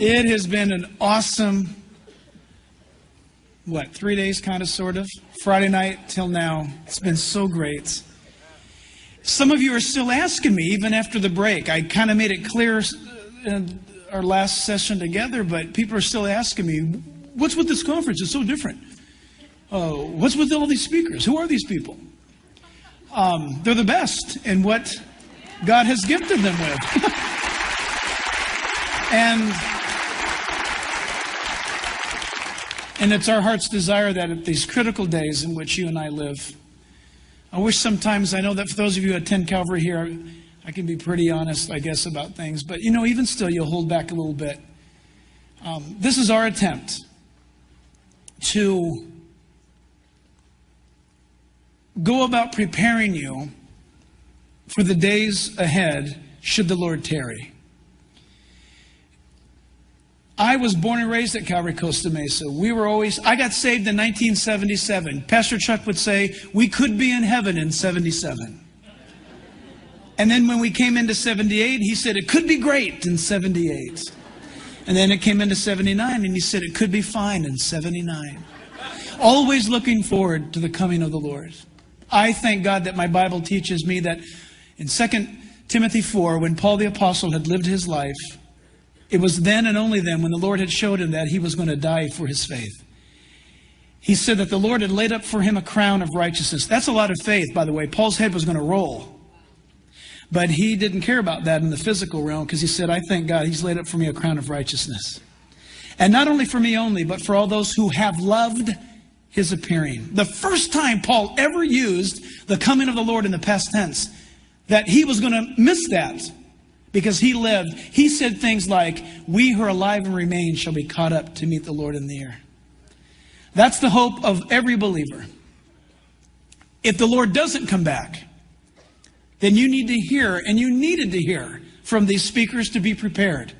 It has been an awesome, 3 days kind of, sort of? Friday night till now. It's been so great. Some of you are still asking me, even after the break. I kind of made it clear in our last session together, but people are still asking me, what's with this conference? It's so different. What's with all these speakers? Who are these people? They're the best in what God has gifted them with. And it's our heart's desire that at these critical days in which you and I live, I wish sometimes, I know that for those of you who attend Calvary here, I can be pretty honest, I guess, about things. But, even still, you'll hold back a little bit. This is our attempt to go about preparing you for the days ahead, should the Lord tarry. I was born and raised at Calvary Costa Mesa. I got saved in 1977. Pastor Chuck would say, we could be in heaven in 77. And then when we came into 78, he said, it could be great in 78. And then it came into 79, and he said, it could be fine in 79. Always looking forward to the coming of the Lord. I thank God that my Bible teaches me that in 2 Timothy 4, when Paul the Apostle had lived his life, it was then and only then when the Lord had showed him that he was going to die for his faith. He said that the Lord had laid up for him a crown of righteousness. That's a lot of faith, by the way. Paul's head was going to roll. But he didn't care about that in the physical realm because he said, I thank God he's laid up for me a crown of righteousness. And not only for me only, but for all those who have loved his appearing. The first time Paul ever used the coming of the Lord in the past tense, that he was going to miss that. Because he lived, he said things like, we who are alive and remain shall be caught up to meet the Lord in the air. That's the hope of every believer. If the Lord doesn't come back, then you need to hear, and you needed to hear from these speakers to be prepared.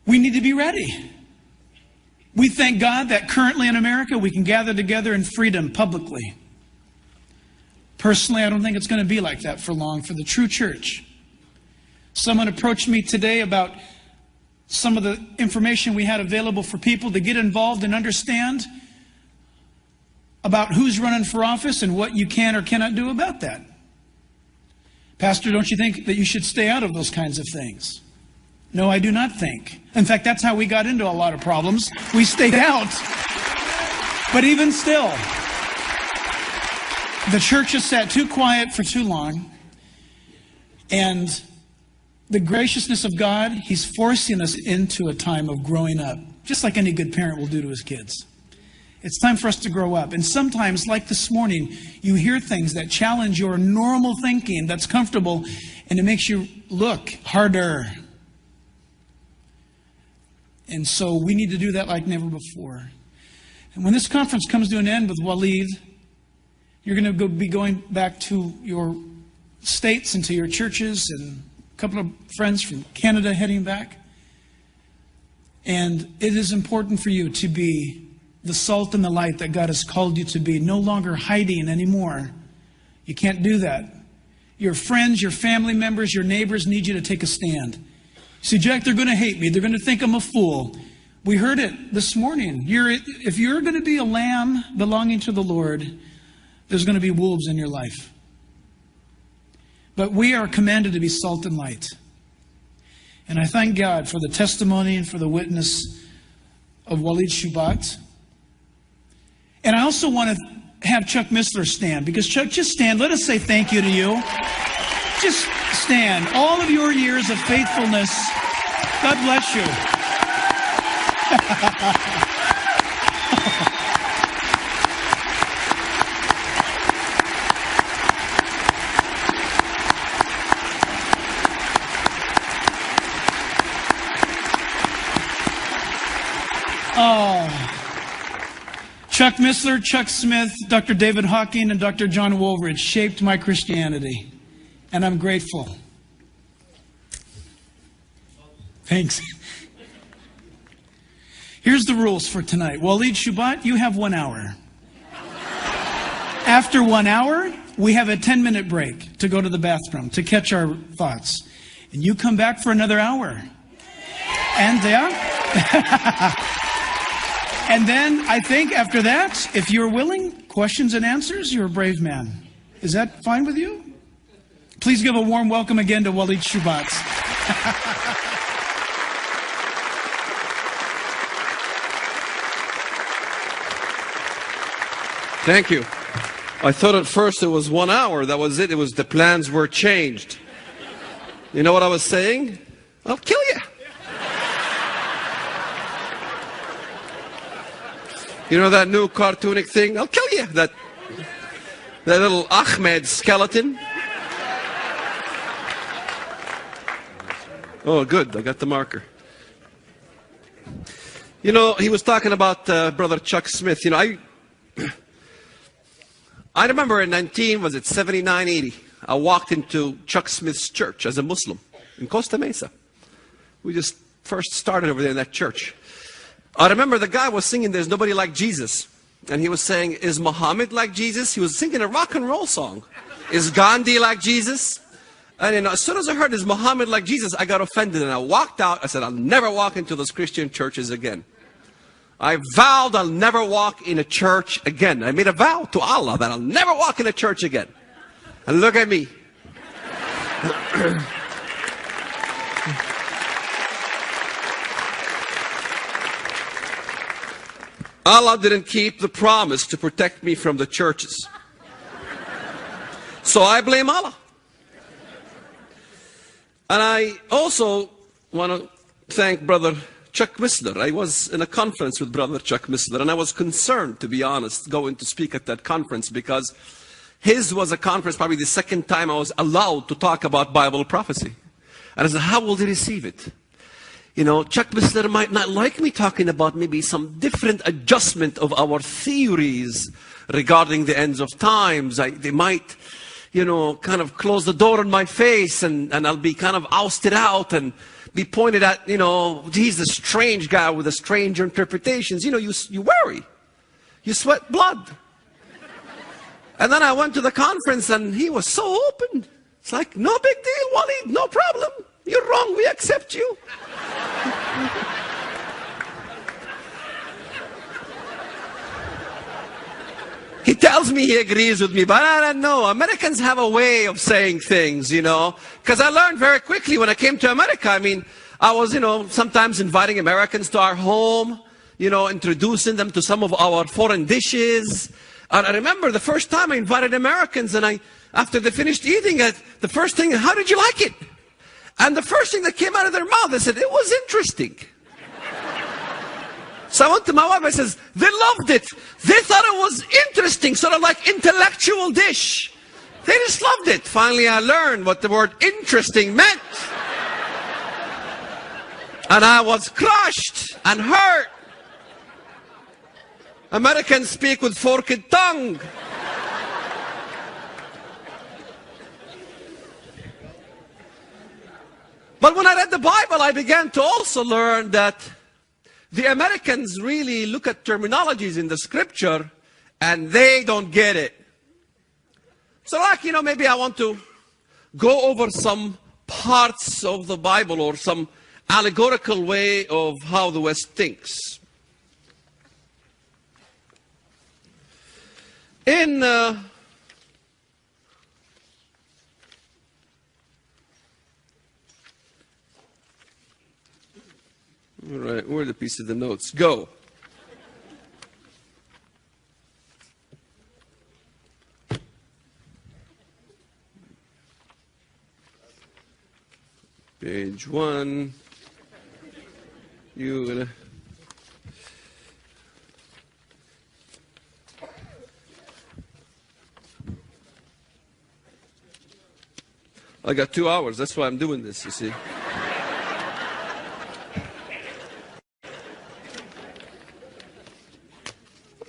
We need to be ready. We thank God that currently in America we can gather together in freedom publicly. Personally, I don't think it's going to be like that for long for the true church. Someone approached me today about some of the information we had available for people to get involved and understand about who's running for office and what you can or cannot do about that. Pastor, don't you think that you should stay out of those kinds of things? No, I do not think. In fact, that's how we got into a lot of problems. We stayed out. But even still, the church has sat too quiet for too long. And the graciousness of God, he's forcing us into a time of growing up, just like any good parent will do to his kids. It's time for us to grow up. And sometimes, like this morning, you hear things that challenge your normal thinking that's comfortable, and it makes you look harder. And so we need to do that like never before. And when this conference comes to an end with Waleed, you're going to be going back to your states and to your churches, and a couple of friends from Canada heading back. And it is important for you to be the salt and the light that God has called you to be, no longer hiding anymore. You can't do that. Your friends, your family members, your neighbors need you to take a stand. See, Jack, they're going to hate me. They're going to think I'm a fool. We heard it this morning. If you're going to be a lamb belonging to the Lord, there's going to be wolves in your life. But we are commanded to be salt and light. And I thank God for the testimony and for the witness of Waleed Shubat. And I also want to have Chuck Missler stand. Because Chuck, just stand. Let us say thank you to you. Just stand. All of your years of faithfulness. God bless you. Chuck Missler, Chuck Smith, Dr. David Hawking, and Dr. John Woolridge shaped my Christianity. And I'm grateful. Thanks. Here's the rules for tonight. Waleed Shubat, you have 1 hour. After 1 hour, we have a 10-minute break to go to the bathroom, to catch our thoughts. and you come back for another hour. And and then I think after that, if you're willing, questions and answers, you're a brave man. Is that fine with you? Please give a warm welcome again to Walid Shubatz. Thank you. I thought at first it was 1 hour. That was it. It was the plans were changed. You know what I was saying? I'll kill you. You know that new cartoonic thing? I'll kill you. That little Ahmed skeleton. Oh, good. I got the marker. You know, he was talking about Brother Chuck Smith. You know, I remember in 79, 80, I walked into Chuck Smith's church as a Muslim in Costa Mesa. We just first started over there in that church. I remember the guy was singing There's Nobody Like Jesus. And he was saying, is Muhammad like Jesus? He was singing a rock and roll song. Is Gandhi like Jesus? And you know, as soon as I heard is Muhammad like Jesus, I got offended and I walked out. I said, I'll never walk into those Christian churches again. I vowed I'll never walk in a church again. I made a vow to Allah that I'll never walk in a church again. And look at me. Allah didn't keep the promise to protect me from the churches. So I blame Allah. And I also want to thank Brother Chuck Missler. I was in a conference with Brother Chuck Missler, and I was concerned, to be honest, going to speak at that conference, because his was a conference, probably the second time I was allowed to talk about Bible prophecy. And I said, how will they receive it? You know, Chuck Missler might not like me talking about maybe some different adjustment of our theories regarding the ends of times. They might, you know, kind of close the door in my face, and I'll be kind of ousted out and be pointed at, you know, he's a strange guy with a strange interpretations. You know, you worry. You sweat blood. And then I went to the conference and he was so open. It's like, no big deal, Walid, no problem. You're wrong, we accept you. He tells me he agrees with me, but I don't know. Americans have a way of saying things, you know. Because I learned very quickly when I came to America. I mean, I was, you know, sometimes inviting Americans to our home, you know, introducing them to some of our foreign dishes. And I remember the first time I invited Americans, and after they finished eating it, the first thing, how did you like it? And the first thing that came out of their mouth, they said, it was interesting. So I went to my wife, I says, they loved it. They thought it was interesting, sort of like intellectual dish. They just loved it. Finally, I learned what the word interesting meant. And I was crushed and hurt. Americans speak with forked tongue. But when I read the Bible, I began to also learn that the Americans really look at terminologies in the scripture and they don't get it. So like, you know, maybe I want to go over some parts of the Bible or some allegorical way of how the West thinks. In all right, where are the piece of the notes? Go. Page 1. I got 2 hours. That's why I'm doing this, you see.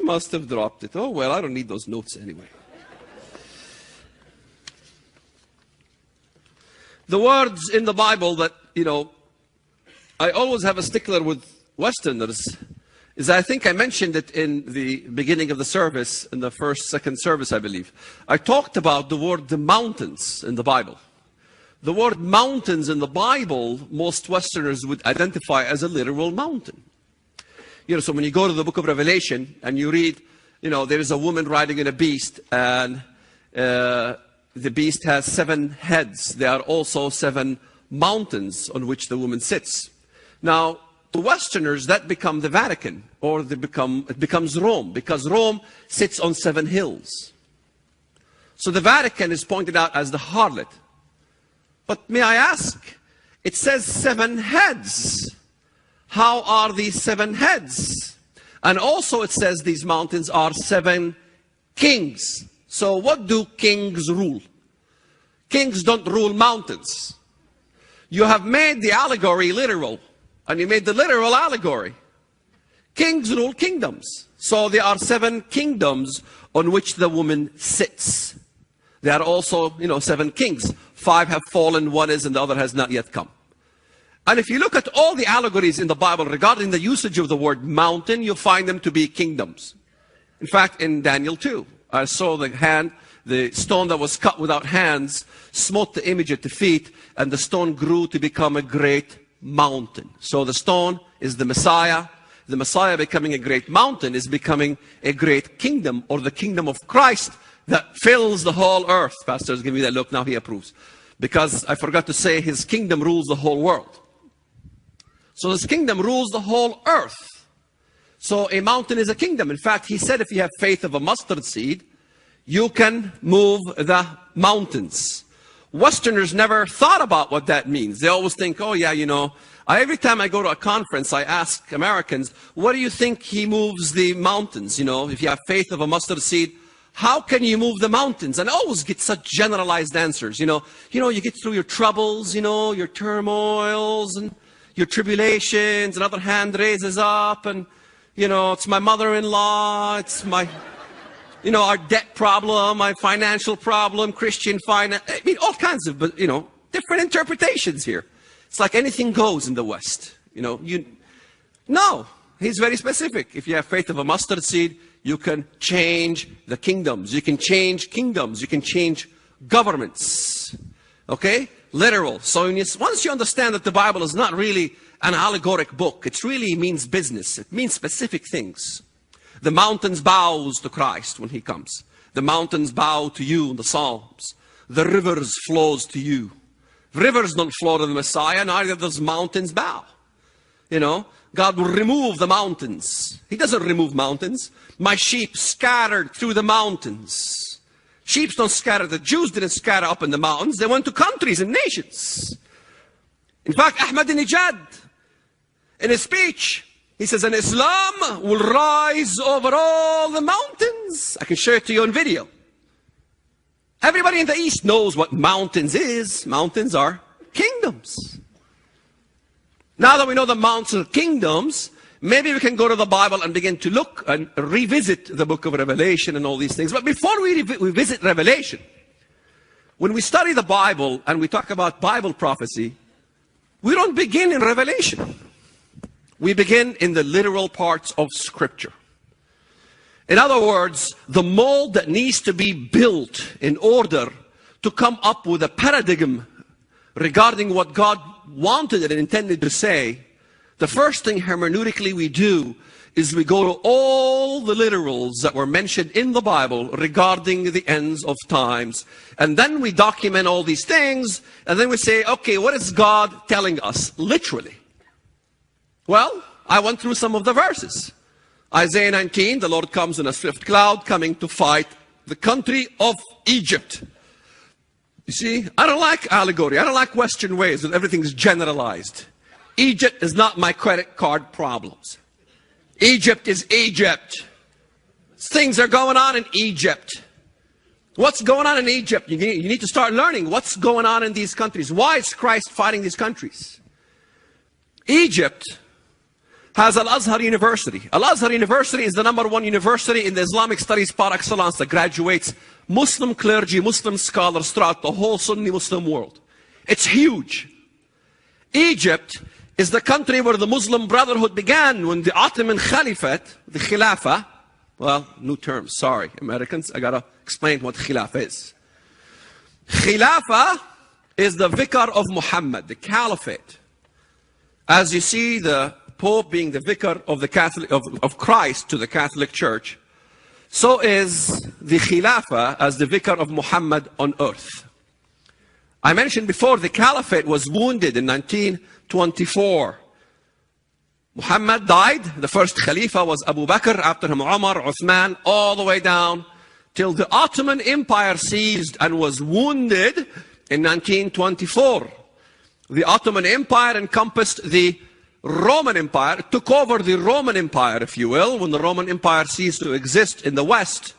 Must have dropped it. Oh, well, I don't need those notes anyway. The words in the Bible that, you know, I always have a stickler with Westerners is, I think I mentioned it in the beginning of the service, in the second service, I believe. I talked about the word the mountains in the Bible. The word mountains in the Bible, most Westerners would identify as a literal mountain. You know, so when you go to the book of Revelation and you read, you know, there is a woman riding in a beast, and the beast has 7 heads. There are also 7 mountains on which the woman sits. Now, to Westerners, that becomes the Vatican, or it becomes Rome, because Rome sits on 7 hills. So the Vatican is pointed out as the harlot. But may I ask, it says 7 heads. How are these 7 heads? And also it says these mountains are 7 kings. So what do kings rule? Kings don't rule mountains. You have made the allegory literal, and you made the literal allegory. Kings rule kingdoms. So there are 7 kingdoms on which the woman sits. There are also, 7 kings. 5 have fallen, 1 is, and the other has not yet come. And if you look at all the allegories in the Bible regarding the usage of the word mountain, you'll find them to be kingdoms. In fact, in Daniel 2, I saw the stone that was cut without hands, smote the image at the feet, and the stone grew to become a great mountain. So the stone is the Messiah. The Messiah becoming a great mountain is becoming a great kingdom, or the kingdom of Christ that fills the whole earth. Pastor's giving me that look, now he approves. Because I forgot to say his kingdom rules the whole world. So his kingdom rules the whole earth. So a mountain is a kingdom. In fact, he said if you have faith of a mustard seed, you can move the mountains. Westerners never thought about what that means. They always think, oh yeah, every time I go to a conference, I ask Americans, what do you think he moves the mountains? If you have faith of a mustard seed, how can you move the mountains? And I always get such generalized answers. You get through your troubles, your turmoils and your tribulations, another hand raises up, and it's my mother-in-law, it's my our debt problem, my financial problem, Christian finance, all kinds of, different interpretations here. It's like anything goes in the West. No, he's very specific. If you have faith of a mustard seed, you can change the kingdoms. You can change kingdoms. You can change governments. Okay? Literal. So once you understand that the Bible is not really an allegoric book, it really means business. It means specific things. The mountains bows to Christ when he comes. The mountains bow to you in the Psalms. The rivers flows to you. Rivers don't flow to the Messiah, neither does mountains bow. God will remove the mountains. He doesn't remove mountains. My sheep scattered through the mountains. Sheep don't scatter. The Jews didn't scatter up in the mountains. They went to countries and nations. In fact, Ahmadinejad, in his speech, he says, and Islam will rise over all the mountains. I can show it to you on video. Everybody in the East knows what mountains is. Mountains are kingdoms. Now that we know the mountains are kingdoms, maybe we can go to the Bible and begin to look and revisit the book of Revelation and all these things. But before we visit Revelation, when we study the Bible and we talk about Bible prophecy, we don't begin in Revelation. We begin in the literal parts of Scripture. In other words, the mold that needs to be built in order to come up with a paradigm regarding what God wanted and intended to say, the first thing hermeneutically we do is we go to all the literals that were mentioned in the Bible regarding the ends of times. And then we document all these things, and then we say, okay, what is God telling us literally? Well, I went through some of the verses. Isaiah 19, the Lord comes in a swift cloud coming to fight the country of Egypt. You see, I don't like allegory. I don't like Western ways that everything's generalized. Egypt is not my credit card problems. Egypt is Egypt. Things are going on in Egypt. What's going on in Egypt? You need to start learning what's going on in these countries. Why is Christ fighting these countries? Egypt has Al-Azhar University. Al-Azhar University is the #1 university in the Islamic studies par excellence that graduates Muslim clergy, Muslim scholars throughout the whole Sunni Muslim world. It's huge. Egypt is the country where the Muslim Brotherhood began when the Ottoman Caliphate, the Khilafah, well, new term, sorry, Americans, I gotta explain what Khilafah is. Khilafah is the vicar of Muhammad, the caliphate. As you see the Pope being the vicar of the Catholic of Christ to the Catholic Church, so is the Khilafah as the vicar of Muhammad on earth. I mentioned before the caliphate was wounded in 1924. Muhammad died. The first Khalifa was Abu Bakr, after him Umar, Uthman, all the way down till the Ottoman Empire seized and was wounded in 1924. The Ottoman Empire encompassed the Roman Empire, took over the Roman Empire, if you will, when the Roman Empire ceased to exist in the West.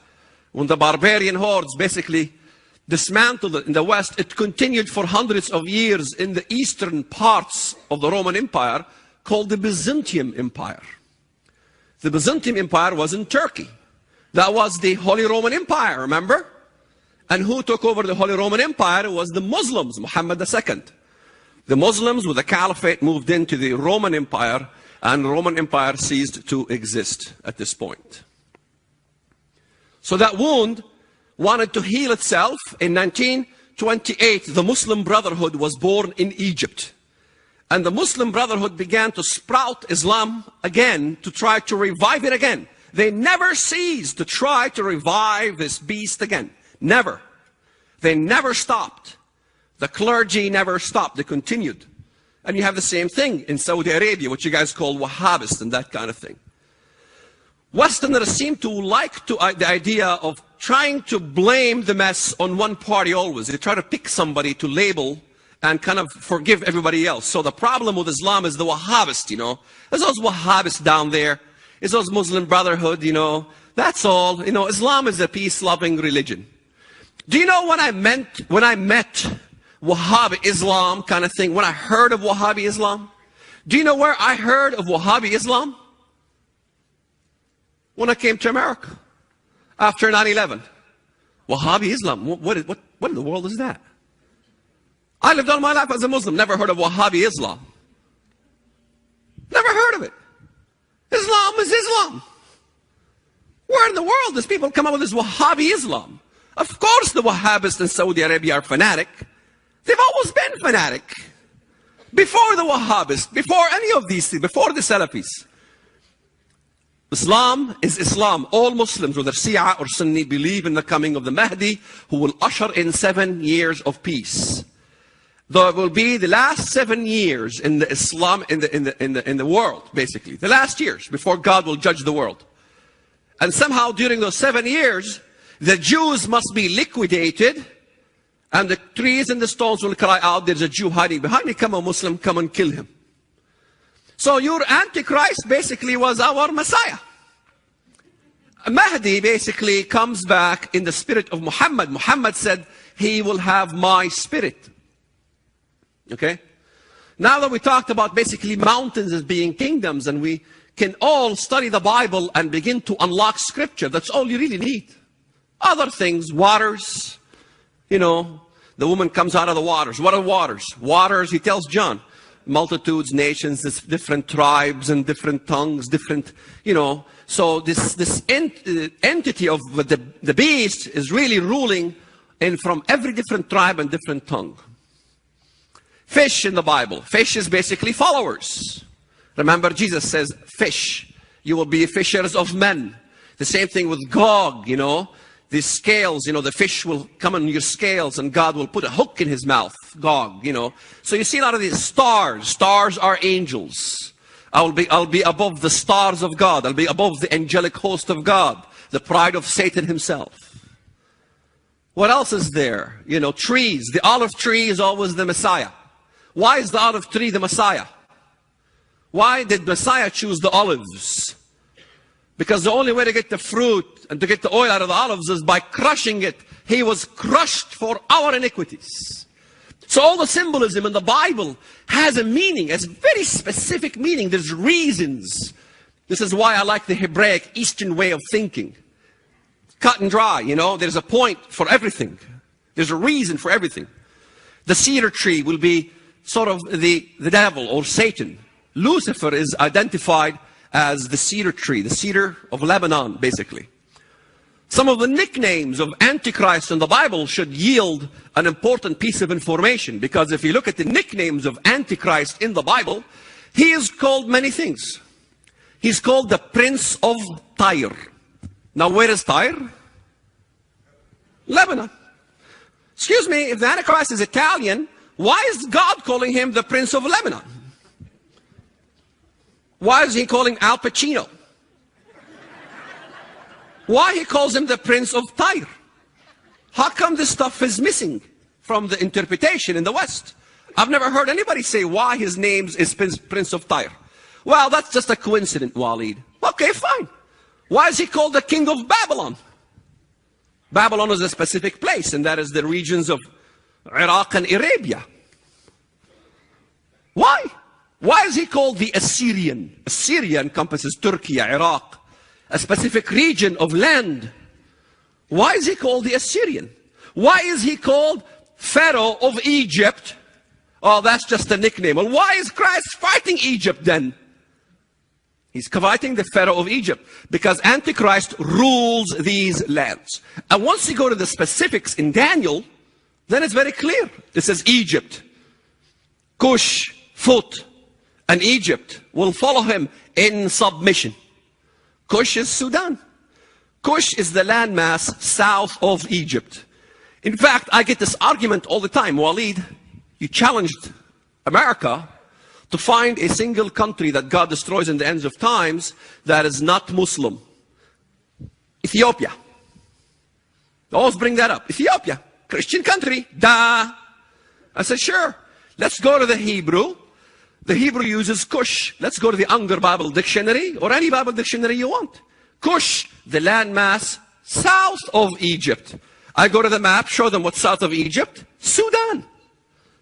When the barbarian hordes basically dismantled it in the West, it continued for hundreds of years in the eastern parts of the Roman Empire, called the Byzantium Empire. The Byzantium Empire was in Turkey. That was the Holy Roman Empire, remember? And who took over the Holy Roman Empire? It was the Muslims, Muhammad II. The Muslims with the caliphate moved into the Roman Empire, and the Roman Empire ceased to exist at this point. So that wound wanted to heal itself. In 1928, the Muslim Brotherhood was born in Egypt. And the Muslim Brotherhood began to sprout Islam again, to try to revive it again. They never ceased to try to revive this beast again. Never. They never stopped. The clergy never stopped. They continued. And you have the same thing in Saudi Arabia, which you guys call Wahhabists and that kind of thing. Westerners seem to like the idea of trying to blame the mess on one party always. They try to pick somebody to label and kind of forgive everybody else. So the problem with Islam is the Wahhabists, you know. There's those Wahhabists down there. It's those Muslim Brotherhood, you know. That's all. You know, Islam is a peace-loving religion. Do you know what I meant when I met Wahhabi Islam kind of thing, when I heard of Wahhabi Islam? Do you know where I heard of Wahhabi Islam? When I came to America after 9/11. Wahhabi Islam, what in the world is that? I lived all my life as a Muslim, never heard of Wahhabi Islam. Never heard of it. Islam is Islam. Where in the world does people come up with this Wahhabi Islam? Of course the Wahhabists in Saudi Arabia are fanatic. They've always been fanatic. Before the Wahhabists, before any of these things, before the Salafis. Islam is Islam. All Muslims, whether Shia or Sunni, believe in the coming of the Mahdi, who will usher in 7 years of peace. Though it will be the last 7 years in the Islam, in the world, basically. The last years before God will judge the world. And somehow during those 7 years, the Jews must be liquidated, and the trees and the stones will cry out, there's a Jew hiding behind me, come on Muslim, come and kill him. So your Antichrist basically was our Messiah. Mahdi basically comes back in the spirit of Muhammad. Muhammad said, he will have my spirit. Okay? Now that we talked about basically mountains as being kingdoms, and we can all study the Bible and begin to unlock scripture, that's all you really need. Other things, waters, you know, the woman comes out of the waters. What are waters? Waters, he tells John, multitudes, nations, different tribes and different tongues, different, you know. So this entity of the beast is really ruling from every different tribe and different tongue. Fish in the Bible. Fish is basically followers. Remember, Jesus says, fish. You will be fishers of men. The same thing with Gog, you know. The scales, you know, the fish will come on your scales and God will put a hook in his mouth. Gog, you know. So you see a lot of these stars. Stars are angels. I'll be above the stars of God. I'll be above the angelic host of God. The pride of Satan himself. What else is there? You know, trees. The olive tree is always the Messiah. Why is the olive tree the Messiah? Why did Messiah choose the olives? Because the only way to get the fruit and to get the oil out of the olives is by crushing it. He was crushed for our iniquities. So all the symbolism in the Bible has a meaning, has very specific meaning. There's reasons. This is why I like the Hebraic Eastern way of thinking. Cut and dry, you know. There's a point for everything. There's a reason for everything. The cedar tree will be sort of the devil or Satan. Lucifer is identified as the cedar tree, the cedar of Lebanon, basically. Some of the nicknames of Antichrist in the Bible should yield an important piece of information, because if you look at the nicknames of Antichrist in the Bible, he is called many things. He's called the Prince of Tyre. Now, where is Tyre? Lebanon. Excuse me, if the Antichrist is Italian, why is God calling him the Prince of Lebanon? Why is he calling Al Pacino? Why he calls him the Prince of Tyre? How come this stuff is missing from the interpretation in the West? I've never heard anybody say why his name is Prince of Tyre. Well, that's just a coincidence, Walid. Okay, fine. Why is he called the King of Babylon? Babylon is a specific place, and that is the regions of Iraq and Arabia. Why? Why is he called the Assyrian? Assyria encompasses Turkey, Iraq, a specific region of land. Why is he called the Assyrian? Why is he called Pharaoh of Egypt? Oh, that's just a nickname. Well, why is Christ fighting Egypt then? He's fighting the Pharaoh of Egypt because Antichrist rules these lands. And once you go to the specifics in Daniel, then it's very clear. It says Egypt, Cush, Phut, and Egypt will follow him in submission. Cush is Sudan. Cush is the landmass south of Egypt. In fact, I get this argument all the time. Walid, you challenged America to find a single country that God destroys in the ends of times that is not Muslim. Ethiopia. I always bring that up. Ethiopia, Christian country. Duh. I said, sure. Let's go to the Hebrew. The Hebrew uses Cush. Let's go to the Unger Bible Dictionary, or any Bible dictionary you want. Cush, the landmass south of Egypt. I go to the map, show them what's south of Egypt. Sudan.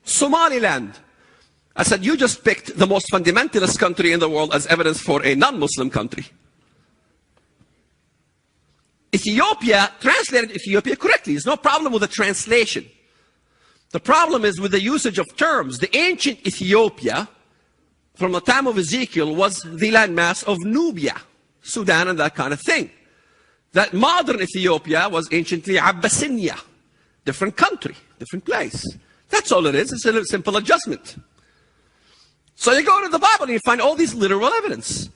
Somaliland. I said, you just picked the most fundamentalist country in the world as evidence for a non-Muslim country. Ethiopia, translated Ethiopia correctly. There's no problem with the translation. The problem is with the usage of terms. The ancient Ethiopia, from the time of Ezekiel, was the landmass of Nubia, Sudan, and that kind of thing. That modern Ethiopia was anciently Abyssinia. Different country, different place. That's all it is. It's a simple adjustment. So you go to the Bible and you find all these literal evidence.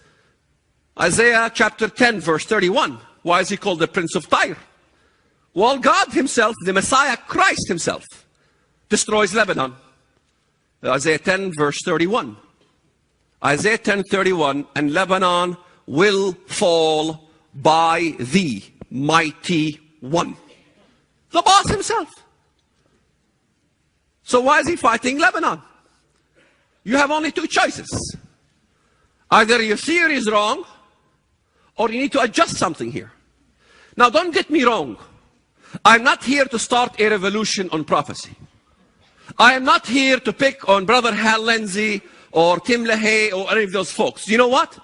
Isaiah chapter 10, verse 31. Why is he called the Prince of Tyre? Well, God himself, the Messiah, Christ himself, destroys Lebanon. Isaiah 10, verse 31. Isaiah 10, 31, and Lebanon will fall by the mighty one. The boss himself. So why is he fighting Lebanon? You have only two choices. Either your theory is wrong, or you need to adjust something here. Now, don't get me wrong. I'm not here to start a revolution on prophecy. I am not here to pick on Brother Hal Lindsey or Tim LaHaye or any of those folks. You know what?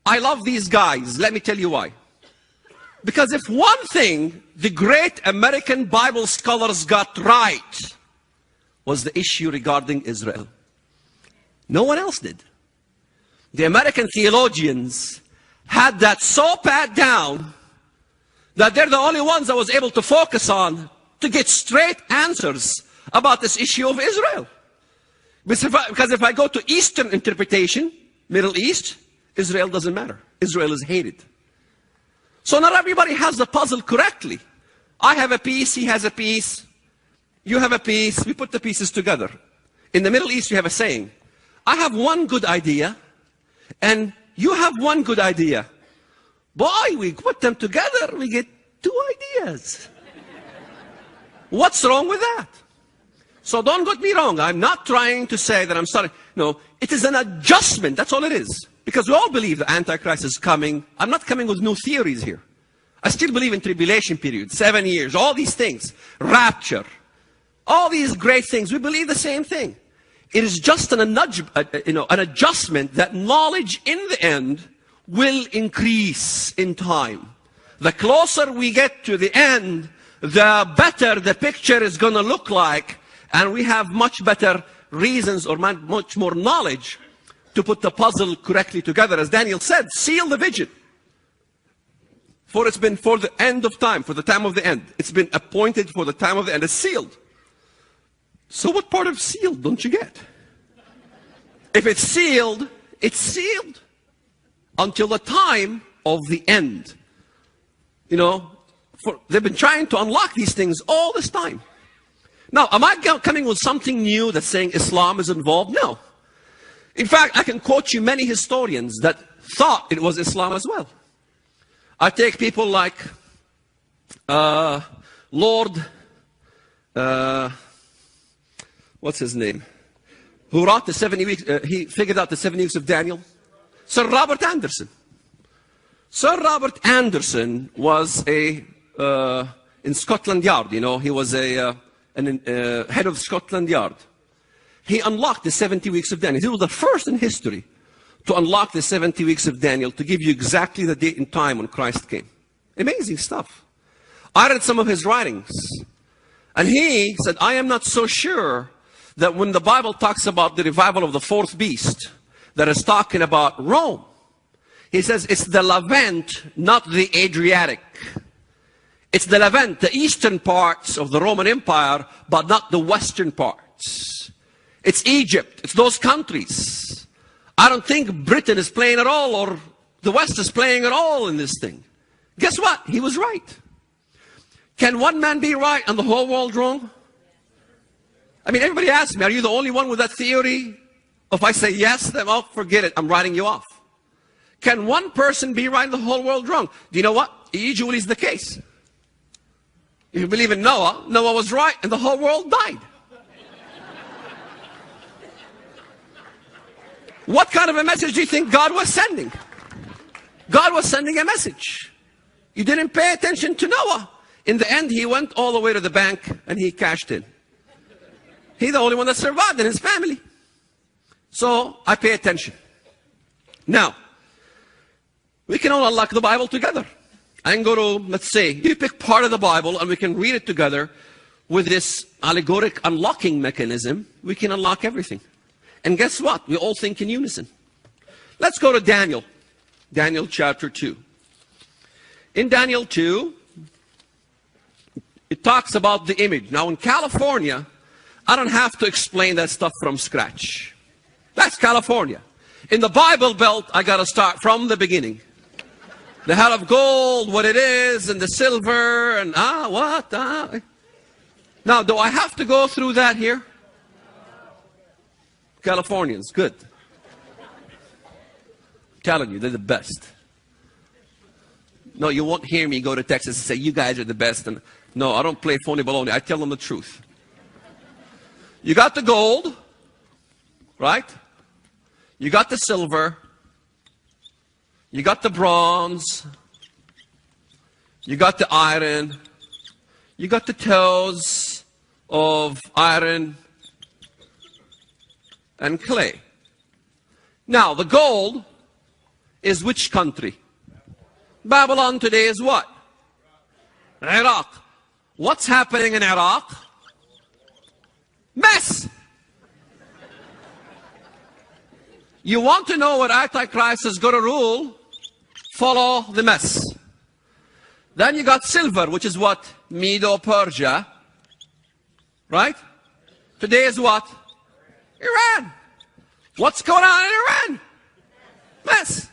I love these guys. Let me tell you why. Because if one thing the great American Bible scholars got right was the issue regarding Israel. No one else did. The American theologians had that so pat down that they're the only ones I was able to focus on to get straight answers about this issue of Israel. Because if I go to Eastern interpretation, Middle East, Israel doesn't matter. Israel is hated. So not everybody has the puzzle correctly. I have a piece, he has a piece, you have a piece, we put the pieces together. In the Middle East, we have a saying. I have one good idea, and you have one good idea. Boy, we put them together, we get two ideas. What's wrong with that? So don't get me wrong. I'm not trying to say that I'm sorry. No, it is an adjustment. That's all it is. Because we all believe the Antichrist is coming. I'm not coming with new theories here. I still believe in tribulation period, 7 years, all these things, rapture, all these great things. We believe the same thing. It is just an adjustment that knowledge in the end will increase in time. The closer we get to the end, the better the picture is going to look like, and we have much better reasons or much more knowledge to put the puzzle correctly together. As Daniel said, seal the vision. For it's been for the end of time, for the time of the end. It's been appointed for the time of the end. It's sealed. So what part of sealed don't you get? If it's sealed until the time of the end. You know, they've been trying to unlock these things all this time. Now, am I coming with something new that's saying Islam is involved? No. In fact, I can quote you many historians that thought it was Islam as well. I take people like Lord, what's his name? Who wrote the 70 weeks, he figured out the 70 weeks of Daniel. Sir Robert Anderson. Sir Robert Anderson was in Scotland Yard, you know, he was head of Scotland Yard. He unlocked the 70 weeks of Daniel. He was the first in history to unlock the 70 weeks of Daniel, to give you exactly the date and time when Christ came. Amazing stuff. I read some of his writings, and he said, I am not so sure that when the Bible talks about the revival of the fourth beast, that is talking about Rome. He says it's the Levant, not the Adriatic. It's the Levant, the eastern parts of the Roman Empire, but not the western parts. It's Egypt, it's those countries. I don't think Britain is playing at all, or the West is playing at all in this thing. Guess what? He was right. Can one man be right and the whole world wrong? I mean, everybody asks me, are you the only one with that theory? If I say yes, then oh, forget it, I'm writing you off. Can one person be right and the whole world wrong? Do you know what? Usually is the case. If you believe in Noah, Noah was right and the whole world died. What kind of a message do you think God was sending? God was sending a message. You didn't pay attention to Noah. In the end, he went all the way to the bank and he cashed in. He's the only one that survived in his family. So I pay attention. Now, we can all unlock the Bible together. I can go to, let's say, you pick part of the Bible and we can read it together with this allegoric unlocking mechanism. We can unlock everything. And guess what? We all think in unison. Let's go to Daniel. Daniel chapter 2. In Daniel 2, it talks about the image. Now in California, I don't have to explain that stuff from scratch. That's California. In the Bible Belt, I got to start from the beginning. The head of gold, what it is, and the silver, and what? Now, do I have to go through that here? Californians, good. I'm telling you, they're the best. No, you won't hear me go to Texas and say, you guys are the best. And no, I don't play phony baloney. I tell them the truth. You got the gold, right? You got the silver. You got the bronze. You got the iron. You got the toes of iron and clay. Now, the gold is which country? Babylon today is what? Iraq. What's happening in Iraq? Mess. You want to know what Antichrist is going to rule? Follow the mess. Then you got silver, which is what? Medo-Persia. Right? Today is what? Iran. What's going on in Iran? Mess.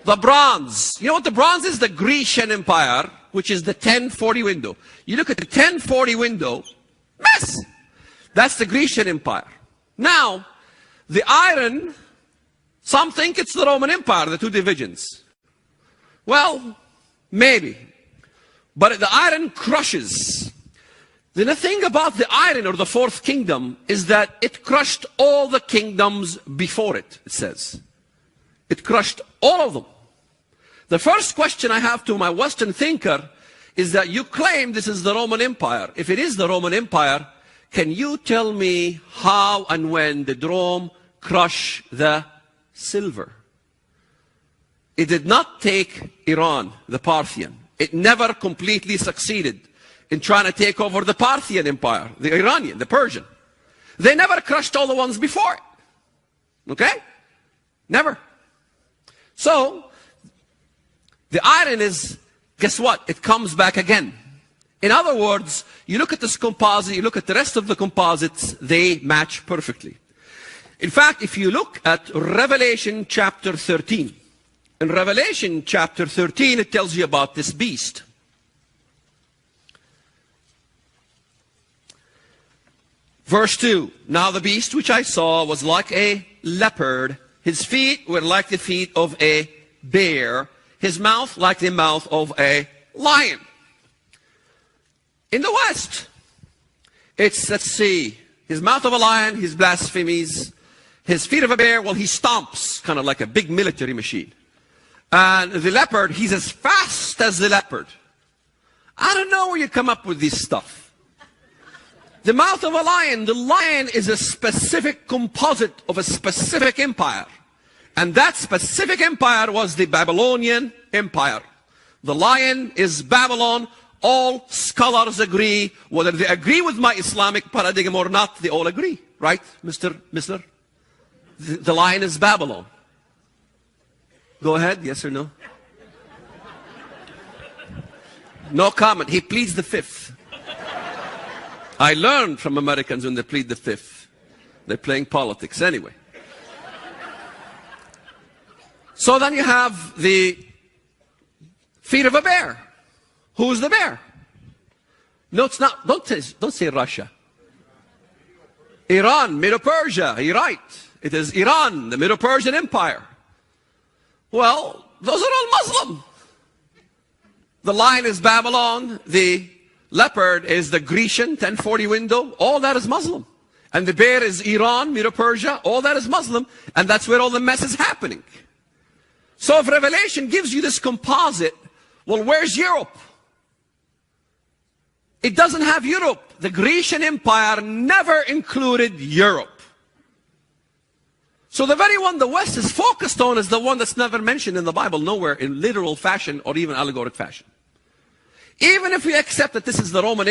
The bronze. You know what the bronze is? The Grecian Empire, which is the 1040 window. You look at the 1040 window, mess. That's the Grecian Empire. Now, the iron, some think it's the Roman Empire, the two divisions. Well, maybe. But the iron crushes. Then the thing about the iron or the fourth kingdom is that it crushed all the kingdoms before it, it says. It crushed all of them. The first question I have to my Western thinker is that you claim this is the Roman Empire. If it is the Roman Empire, can you tell me how and when did Rome crush the silver? It did not take Iran, the Parthian. It never completely succeeded in trying to take over the Parthian Empire, the Iranian, the Persian. They never crushed all the ones before it. Okay? Never. So, The iron is, guess what? It comes back again. In other words, you look at this composite, you look at the rest of the composites, they match perfectly. In fact, if you look at Revelation chapter 13, in Revelation chapter 13, it tells you about this beast. Verse 2, now the beast which I saw was like a leopard. His feet were like the feet of a bear. His mouth like the mouth of a lion. In the West, it's, let's see, his mouth of a lion, his blasphemies. His feet of a bear, well, he stomps, kind of like a big military machine. And the leopard, he's as fast as the leopard. I don't know where you come up with this stuff. The mouth of a lion, the lion is a specific composite of a specific empire. And that specific empire was the Babylonian Empire. The lion is Babylon. All scholars agree, whether they agree with my Islamic paradigm or not, they all agree. Right, Mr. Missler? The lion is Babylon. Go ahead, yes or no? No comment. He pleads the fifth. I learned from Americans when they plead the fifth. They're playing politics anyway. So then you have the feet of a bear. Who's the bear? No, it's not. Don't say Russia. Iran, Medo-Persia. You're right. It is Iran, the Medo-Persian Empire. Well, those are all Muslim. The lion is Babylon. The leopard is the Grecian 1040 window. All that is Muslim. And the bear is Iran, Medo-Persia. All that is Muslim. And that's where all the mess is happening. So if Revelation gives you this composite, well, where's Europe? It doesn't have Europe. The Grecian Empire never included Europe. So the very one the West is focused on is the one that's never mentioned in the Bible, nowhere in literal fashion or even allegoric fashion. Even if we accept that this is the Roman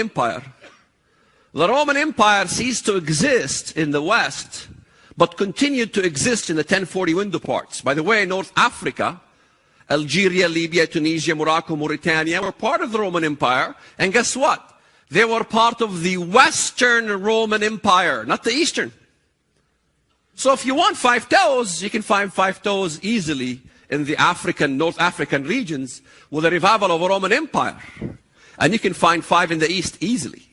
Empire ceased to exist in the West, but continued to exist in the 1040 window parts. By the way, North Africa, Algeria, Libya, Tunisia, Morocco, Mauritania were part of the Roman Empire. And guess what? They were part of the Western Roman Empire, not the Eastern. So if you want 5 toes, you can find 5 toes easily in the North African regions with a revival of a Roman Empire. And you can find 5 in the East easily.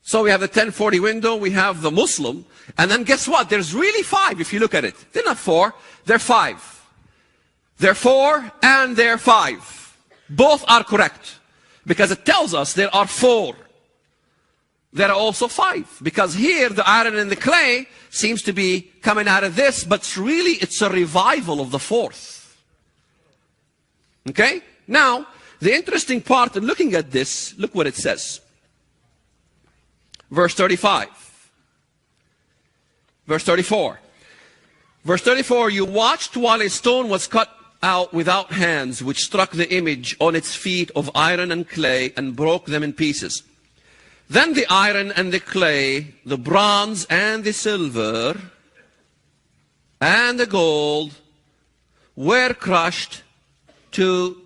So we have the 1040 window, we have the Muslim, and then guess what? There's really 5 if you look at it. They're not 4, they're 5. They're 4 and they're 5. Both are correct. Because it tells us there are 4. There are also 5. Because here the iron and the clay seems to be coming out of this, but really it's a revival of the 4th. Okay? Now, the interesting part in looking at this, look what it says. Verse 35. Verse 34. Verse 34, you watched while a stone was cut out without hands, which struck the image on its feet of iron and clay and broke them in pieces. Then the iron and the clay, the bronze and the silver, and the gold were crushed to